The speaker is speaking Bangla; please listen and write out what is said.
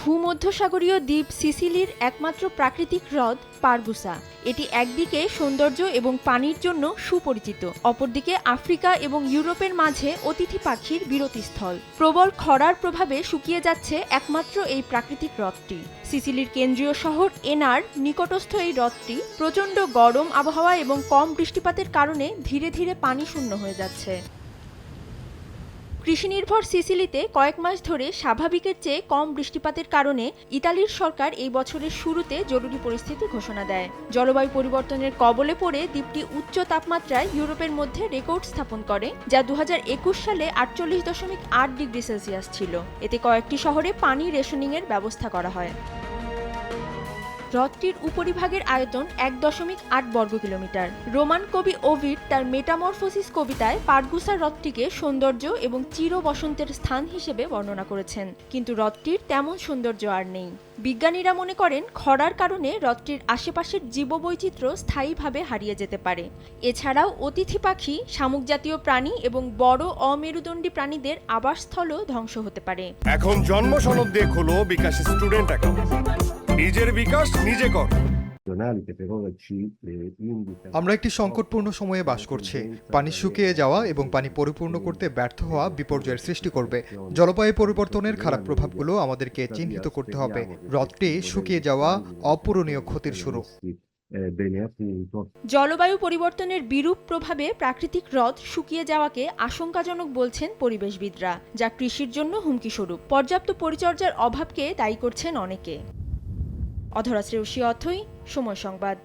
ভূমধ্যসাগরীয় দ্বীপ সিসিলির একমাত্র প্রাকৃতিক হ্রদ পারগুসা। এটি একদিকে সৌন্দর্য এবং পানির জন্য সুপরিচিত, অপরদিকে আফ্রিকা এবং ইউরোপের মাঝে অতিথি পাখির বিরতিস্থল। প্রবল খরার প্রভাবে শুকিয়ে যাচ্ছে একমাত্র এই প্রাকৃতিক হ্রদটি। সিসিলির কেন্দ্রীয় শহর এনার নিকটস্থ এই হ্রদটি প্রচণ্ড গরম আবহাওয়া এবং কম বৃষ্টিপাতের কারণে ধীরে ধীরে পানি শূন্য হয়ে যাচ্ছে। কৃষিনির্ভর সিসিলিতে কয়েক মাস ধরে স্বাভাবিকের চেয়ে কম বৃষ্টিপাতের কারণে ইতালির সরকার এই বছরের শুরুতে জরুরি পরিস্থিতি ঘোষণা দেয়। জলবায়ু পরিবর্তনের কবলে পড়ে দ্বীপটি উচ্চ তাপমাত্রায় ইউরোপের মধ্যে রেকর্ড স্থাপন করে, যা 2021 সালে 48.8 ডিগ্রি সেলসিয়াস ছিল। এতে কয়েকটি শহরে পানি রেশনিংয়ের ব্যবস্থা করা হয়। হ্রদটির উপরিভাগের আয়তন 1.8 বর্গ কিলোমিটার। রোমান কবি ওভিড তার মেটামরফোসিস কবিতায় পারগুসা হ্রদটিকে সৌন্দর্য এবং চির বসন্তের স্থান হিসেবে বর্ণনা করেছেন, কিন্তু হ্রদটির তেমন সৌন্দর্য আর নেই। বিজ্ঞানীরা মনে করেন খরার কারণে হ্রদটির আশেপাশের জীববৈচিত্র্য স্থায়ীভাবে হারিয়ে যেতে পারে। এছাড়াও অতিথি পাখি, শামুকজাতীয় প্রাণী এবং বড় অমেরুদণ্ডী প্রাণীদের আবাসস্থলও ধ্বংস হতে পারে। এখন জন্ম সনদ দিয়ে খোলো বিকাশ স্টুডেন্ট অ্যাকাউন্ট। নিজের বিকাশ নিজে কর। আমরা একটি সংকটপূর্ণ সময়ে বাস করছি। পানি শুকিয়ে যাওয়া এবং পানি পরিপূর্ণ করতে ব্যর্থ হওয়া বিপর্যয়ের সৃষ্টি করবে। জলবায়ু পরিবর্তনের খারাপ প্রভাবগুলো আমাদেরকে চিহ্নিত করতে হবে। হ্রদটি শুকিয়ে যাওয়া অপূরণীয় ক্ষতির শুরু। জলবায়ু পরিবর্তনের বিরূপ প্রভাবে প্রাকৃতিক হ্রদ শুকিয়ে যাওয়াকে আশঙ্কাজনক বলছেন পরিবেশবিদরা, যা কৃষির জন্য হুমকিস্বরূপ। পর্যাপ্ত পরিচর্যার অভাবকে দায়ী করছেন অনেকে। অধরা শ্রেয়সী অথই, সময় সংবাদ।